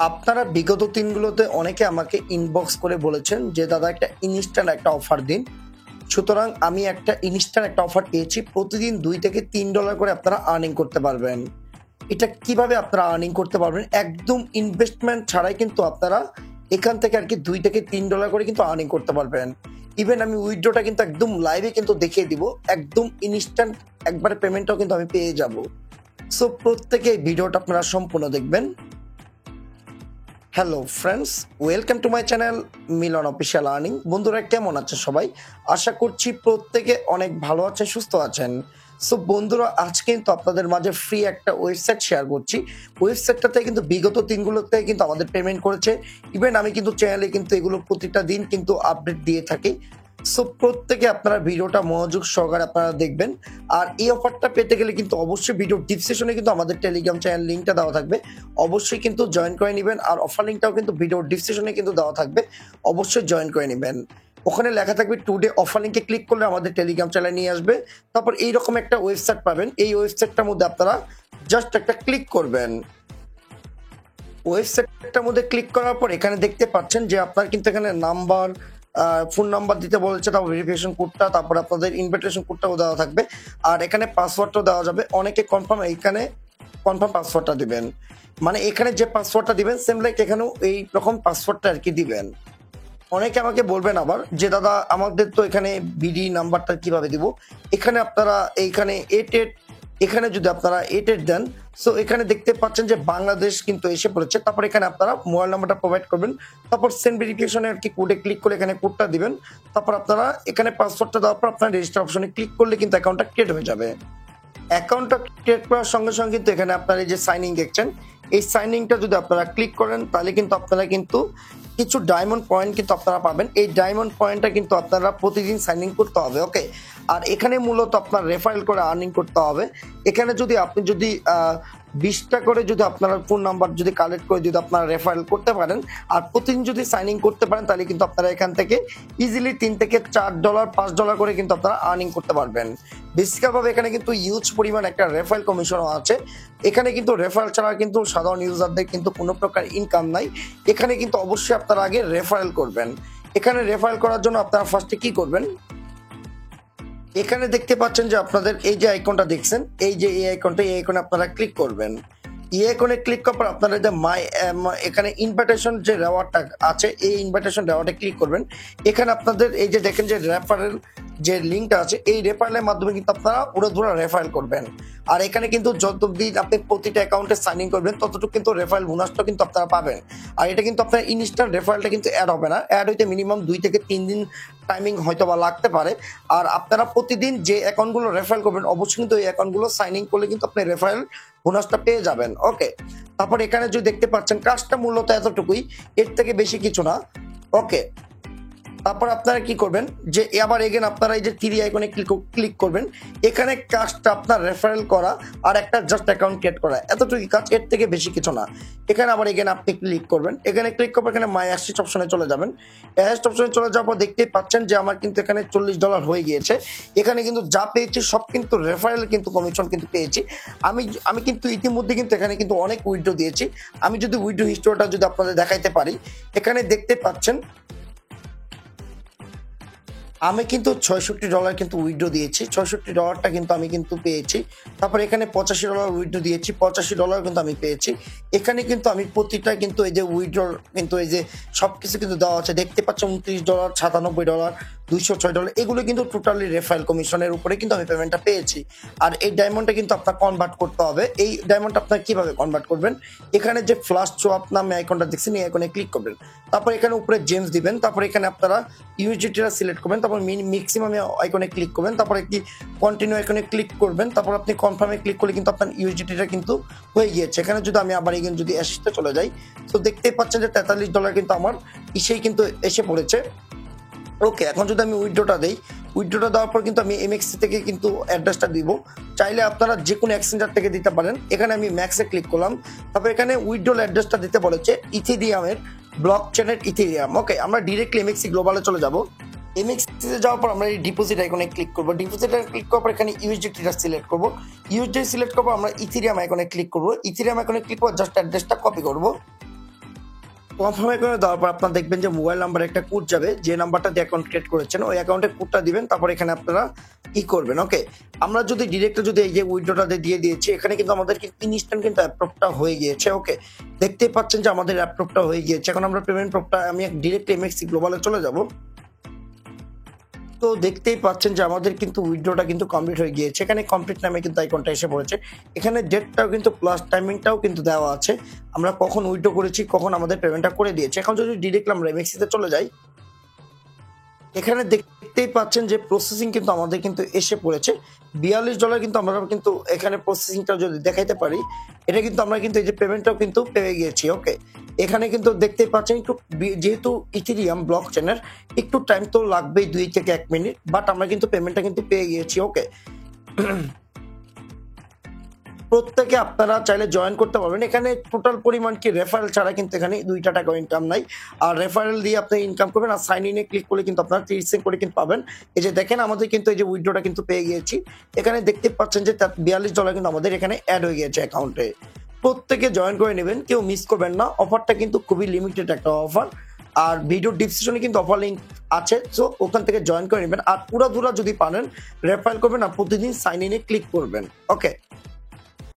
আপনারা বিগত দিনগুলোতে অনেকে আমাকে ইনবক্স করে বলেছেন যে দাদা একটা ইনস্ট্যান্ট একটা অফার দিন। সুতরাং আমি একটা ইনস্ট্যান্ট একটা অফার পেয়েছি। প্রতিদিন $2 থেকে $3 করে আপনারা আর্নিং করতে পারবেন। এটা কিভাবে আপনারা আর্নিং করতে পারবেন? একদম ইনভেস্টমেন্ট ছাড়াই কিন্তু আপনারা এখান থেকে আরকি $2 থেকে $3 করে কিন্তু আর্নিং করতে পারবেন। ইভেন আমি উইথড্রটা কিন্তু একদম লাইভে কিন্তু দেখিয়ে দিব। একদম ইনস্ট্যান্ট একবারে পেমেন্টটাও কিন্তু আমি পেয়ে যাব। সো প্রত্যেকে এই ভিডিওটা আপনারা সম্পূর্ণ দেখবেন। Hello friends, welcome to my channel Milan official earning. বন্ধুরা কেমন আছে সবাই? আশা করছি প্রত্যেকে অনেক ভালো আছেন, সুস্থ আছেন। সো বন্ধুরা আজকে কিন্তু আপনাদের মাঝে ফ্রি একটা ওয়েবসাইট শেয়ার করছি। ওয়েবসাইটটাতে কিন্তু বিগত দিনগুলোতে কিন্তু আমাদের পেমেন্ট করেছে। ইভেন আমি কিন্তু চ্যানেলে কিন্তু এগুলো প্রতিটা দিন কিন্তু আপডেট দিয়ে থাকি। সো প্রত্যেকে আপনারা ভিডিওটা মনোযোগ সহকারে আপনারা দেখবেন। আর এই অফারটা পেতে গেলে কিন্তু অবশ্যই ভিডিও ডিসক্রিপশনে কিন্তু আমাদের টেলিগ্রাম চ্যানেল লিঙ্কটা দেওয়া থাকবে। অবশ্যই কিন্তু জয়েন করে নেবেন। আর অফার লিঙ্কটাও কিন্তু ভিডিও ডিসক্রিপশনে কিন্তু দেওয়া থাকবে। অবশ্যই জয়েন করে নেবেন। ওখানে লেখা থাকবে টুডে অফার লিঙ্কে ক্লিক করলে আমাদের টেলিগ্রাম চ্যানেল নিয়ে আসবে। তারপর এইরকম একটা ওয়েবসাইট পাবেন। এই ওয়েবসাইটটার মধ্যে আপনারা জাস্ট একটা ক্লিক করবেন। ওয়েবসাইটটার মধ্যে ক্লিক করার পর এখানে দেখতে পাচ্ছেন যে আপনার কিন্তু এখানে নাম্বার, ফোন নাম্বার দিতে বলেছে, তারপর ভেরিফিকেশন কোডটা, তারপর আপনাদের ইনভিটেশন কোডটাও দেওয়া থাকবে। আর এখানে পাসওয়ার্ডটাও দেওয়া যাবে। অনেকে এখানে কনফার্ম পাসওয়ার্ডটা দিবেন। মানে এখানে যে পাসওয়ার্ডটা দিবেন সেম লাইক এখানেও এই রকম পাসওয়ার্ডটা আর কি দিবেন। অনেকে আমাকে বলবেন আবার যে দাদা আমাদের তো এখানে বিডি নাম্বারটা কিভাবে দিব? এখানে আপনারা এইখানে এখানে যদি আপনারা 88 দেন, সো এখানে দেখতে পাচ্ছেন যে বাংলাদেশ কিন্তু এসে পড়েছে। তারপর এখানে আপনারা মোবাইল নাম্বারটা প্রোভাইড করবেন। তারপর সেন্ড ভেরিফিকেশনে আর কি কোডে ক্লিক করে এখানে কোডটা দিবেন। তারপর আপনারা এখানে পাসওয়ার্ডটা দেওয়ার পর আপনার রেজিস্টার অপশনে ক্লিক করলে কিন্তু অ্যাকাউন্টটা ক্রিয়েট হয়ে যাবে। অ্যাকাউন্টটা ক্রিয়েট করার সঙ্গে সঙ্গে কিন্তু এখানে আপনারা এই যে সাইন ইন দেখছেন, এই সাইন ইনটা যদি আপনারা ক্লিক করেন তাহলে কিন্তু আপনারা কিন্তু কিছু ডায়মন্ড পয়েন্ট কিন্তু আপনারা পাবেন। এই ডায়মন্ড পয়েন্টটা কিন্তু আপনারা প্রতিদিন সাইন ইন করতে হবে, ওকে। আর এখানে মূলত আপনার রেফারেল করে আর্নিং করতে হবে। এখানে যদি আপনি যদি 20টা করে যদি আপনার ফোন নাম্বার যদি কালেক্ট করে যদি আপনারা রেফারেল করতে পারেন আর প্রতিদিন যদি সাইন ইন করতে পারেন তাহলে কিন্তু আপনারা এখান থেকে ইজিলি $3 থেকে $4, $5 করে কিন্তু আপনারা আর্নিং করতে পারবেন। বেসিক্যালভাবে এখানে কিন্তু হিউজ পরিমাণ একটা রেফারেল কমিশনও আছে। এখানে কিন্তু রেফারেল ছাড়া কিন্তু সাধারণ ইউজারদের কিন্তু কোনো প্রকার ইনকাম নাই। এখানে কিন্তু অবশ্যই আপনারা আগে রেফারেল করবেন। এখানে রেফারেল করার জন্য আপনারা ফার্স্টে কি করবেন? এখানে দেখতে পাচ্ছেন যে আপনাদের এই যে আইকনটা দেখছেন, এই যে এই আইকনটা, এই আইকনে আপনারা ক্লিক করবেন। এই আইকনে ক্লিক করার পর আপনারা যে এখানে ইনভাইটেশন যে রেওয়ার্ডটা আছে, এই ইনভাইটেশন রেওয়ার্ডে ক্লিক করবেন। এখানে আপনাদের এই যে দেখেন যে রেফারেল যে লিঙ্কটা আছে, এই রেফারেলের মাধ্যমে কিন্তু আপনারা উড়াধুরা রেফারেল করবেন। আর এখানে কিন্তু যতদিন আপনি প্রতিটা অ্যাকাউন্টে সাইন ইন করবেন ততটুকু কিন্তু রেফারেল বোনাসটা কিন্তু আপনারা পাবেন। আর এটা কিন্তু আপনার ইনস্ট্যান্ট রেফারেলটা কিন্তু অ্যাড হবে না। অ্যাড হইতে মিনিমাম 2 থেকে 3 দিন টাইমিং হয়তো বা লাগতে পারে। আর আপনারা প্রতিদিন যে অ্যাকাউন্টগুলো রেফারেল করবেন অবশ্যই কিন্তু এই অ্যাকাউন্টগুলো সাইন ইন করলে কিন্তু আপনি রেফারেল বোনাসটা পেয়ে যাবেন, ওকে। তারপর এখানে যদি দেখতে পাচ্ছেন কাজটা মূলত এতটুকুই, এর থেকে বেশি কিছু না, ওকে। তারপর আপনারা কি করবেন যে আবার এগেন আপনারা এই যে 3 আইকনে ক্লিক করবেন। এখানে কাজটা আপনার রেফারেল করা আর একটা জাস্ট অ্যাকাউন্ট ক্রিয়েট করা, এতটুকুই কাজ, এর থেকে বেশি কিছু না। এখানে আবার এগেন আপনি ক্লিক করবেন। এখানে ক্লিক করবেন, এখানে মাই অ্যাসেট অপশনে চলে যাবেন। অ্যাসেট অপশনে চলে যাওয়ার পর দেখতেই পাচ্ছেন যে আমার কিন্তু এখানে $40 হয়ে গিয়েছে। এখানে কিন্তু যা পেয়েছি সব কিন্তু রেফারেল কিন্তু কমিশন কিন্তু পেয়েছি। আমি কিন্তু ইতিমধ্যে কিন্তু এখানে কিন্তু অনেক উইথড্র দিয়েছি। আমি যদি উইথড্র হিস্টোরিটা যদি আপনাদের দেখাইতে পারি, এখানে দেখতে পাচ্ছেন আমি কিন্তু $66 কিন্তু উইথড্র দিয়েছি। $66টা কিন্তু আমি কিন্তু পেয়েছি। তারপর এখানে $85 উইথড্র দিয়েছি, $85 কিন্তু আমি পেয়েছি। এখানে কিন্তু আমি প্রতিটা কিন্তু এই যে উইথড্র কিন্তু এই যে সবকিছু কিন্তু দেওয়া আছে, দেখতে পাচ্ছেন $29, $97, $206, এগুলো কিন্তু টোটালি রেফারেল কমিশনের উপরে কিন্তু আমি পেমেন্টটা পেয়েছি। আর এই ডায়মন্ডটা কিন্তু আপনার কনভার্ট করতে হবে। এই ডায়মন্ড আপনার কিভাবে কনভার্ট করবেন? এখানে যে ফ্লাশ সোয়াপ নামে আইকনটা দেখছেন, এই আইকনে ক্লিক করবেন। তারপর এখানে উপরে জেমস দিবেন। তারপর এখানে আপনারা ইউএসডিটিটা সিলেক্ট করবেন। তারপর ম্যাক্সিমাম আইকনে ক্লিক করবেন। তারপর একটি কন্টিনিউ আইকনে ক্লিক করবেন। তারপর আপনি কনফার্মে ক্লিক করলে কিন্তু আপনার ইউএসডিটিটা কিন্তু হয়ে গিয়েছে। এখানে যদি আমি আবার এগেন যদি অ্যাসিস্টে চলে যাই, তো দেখতেই পাচ্ছেন যে $43 কিন্তু আমার ইসেই কিন্তু এসে পড়েছে, ওকে। এখন যদি আমি উইথড্রটা দেই, উইথড্রটা দেওয়ার পর কিন্তু আমি এমএক্সি থেকে কিন্তু অ্যাড্রেসটা দিব। চাইলে আপনারা যে কোনো এক্সচেঞ্জার থেকে দিতে পারেন। এখানে আমি ম্যাক্সে ক্লিক করলাম। তারপর এখানে উইথড্রল অ্যাড্রেসটা দিতে বলেছে ইথেরিয়ামের, ব্লক চেনের ইথেরিয়াম, ওকে। আমরা ডিরেক্টলি এমএক্সি গ্লোবালে চলে যাব। এমএক্সিতে যাওয়ার পর আমরা এই ডিপোজিট আইকনে ক্লিক করবো। ডিপোজিট ক্লিক করার পর এখানে ইউএসডিটিটা সিলেক্ট করবো। ইউএসডি সিলেক্ট করবো, আমরা ইথেরিয়াম আইকনে ক্লিক করবো। ইথেরিয়াম আইকনে ক্লিক করে জাস্ট অ্যাড্রেসটা কপি করবো। কনফার্ম করে দেওয়ার পর আপনারা দেখবেন যে মোবাইল নাম্বার একটা কোড যাবে, যে নাম্বারটা দিয়ে অ্যাকাউন্ট ক্রিয়েট করেছেন ওই অ্যাকাউন্টে কোডটা দিবেন, তারপর এখানে আপনারা ই করবেন। ওকে, আমরা যদি ডিরেক্ট যদি এই যে উইথড্রটা দিয়ে দিয়েছি, এখানে কিন্তু আমাদের ইনস্ট্যান্ট কিন্তু অ্যাপ্রুভটা হয়ে গিয়েছে। ওকে, দেখতেই পাচ্ছেন যে আমাদের অ্যাপ্রুভটা হয়ে গিয়েছে। এখন আমরা পেমেন্ট প্রুফটা আমি ডিরেক্ট এমএক্সি গ্লোবালে চলে যাব। তো দেখতেই পাচ্ছেন যে আমাদের কিন্তু উইথড্রটা কিন্তু কমপ্লিট হয়ে গিয়েছে। এখানে কমপ্লিট নামে কিন্তু আইকনটা এসে পড়েছে। এখানে ডেটটাও কিন্তু প্লাস টাইমিংটাও কিন্তু দেওয়া আছে, আমরা কখন উইথড্র করেছি, কখন আমাদের পেমেন্টটা করে দিয়েছে। এখন যদি ডিরেক্ট আমরা এমএক্সিতে চলে যাই, এখানে দেখতেই পাচ্ছেন যে প্রসেসিং কিন্তু আমাদের কিন্তু এসে পড়েছে $42 কিন্তু আমরা কিন্তু এখানে প্রসেসিংটা যদি দেখাইতে পারি, এটা কিন্তু আমরা কিন্তু এই যে পেমেন্টটাও কিন্তু পেয়ে গিয়েছি। ওকে, এখানে কিন্তু দেখতেই পাচ্ছেন একটু যেহেতু ইথেরিয়াম ব্লক চেনের একটু টাইম তো লাগবেই 2 থেকে 1 মিনিট, বাট আমরা কিন্তু পেমেন্টটা কিন্তু পেয়ে গিয়েছি। ওকে, প্রত্যেকে আপনারা চাইলে জয়েন করতে পারবেন। এখানে টোটাল পরিমাণ কি রেফারেল ছাড়া কিন্তু এখানে 2 টাকা ইনকাম নাই। আর রেফারেল দিয়ে আপনি ইনকাম করবেন, আর সাইন ইনে ক্লিক করলে কিন্তু আপনারা 30 সেকেন্ড করে কিন্তু পাবেন। এই যে দেখেন আমাদের কিন্তু এই যে উইথড্রটা কিন্তু পেয়ে গিয়েছি। এখানে দেখতে পাচ্ছেন যে $42 কিন্তু আমাদের এখানে অ্যাড হয়ে গিয়েছে অ্যাকাউন্টে। প্রত্যেকে জয়েন করে নেবেন, কেউ মিস করবেন না। অফারটা কিন্তু খুবই লিমিটেড একটা অফার, আর ভিডিও ডিসক্রিপশনে কিন্তু অফার লিঙ্ক আছে, সো ওখান থেকে জয়েন করে নেবেন। আর পুরো যদি পারেন রেফারেল করবেন, আর প্রতিদিন সাইন ইনে ক্লিক করবেন। ওকে।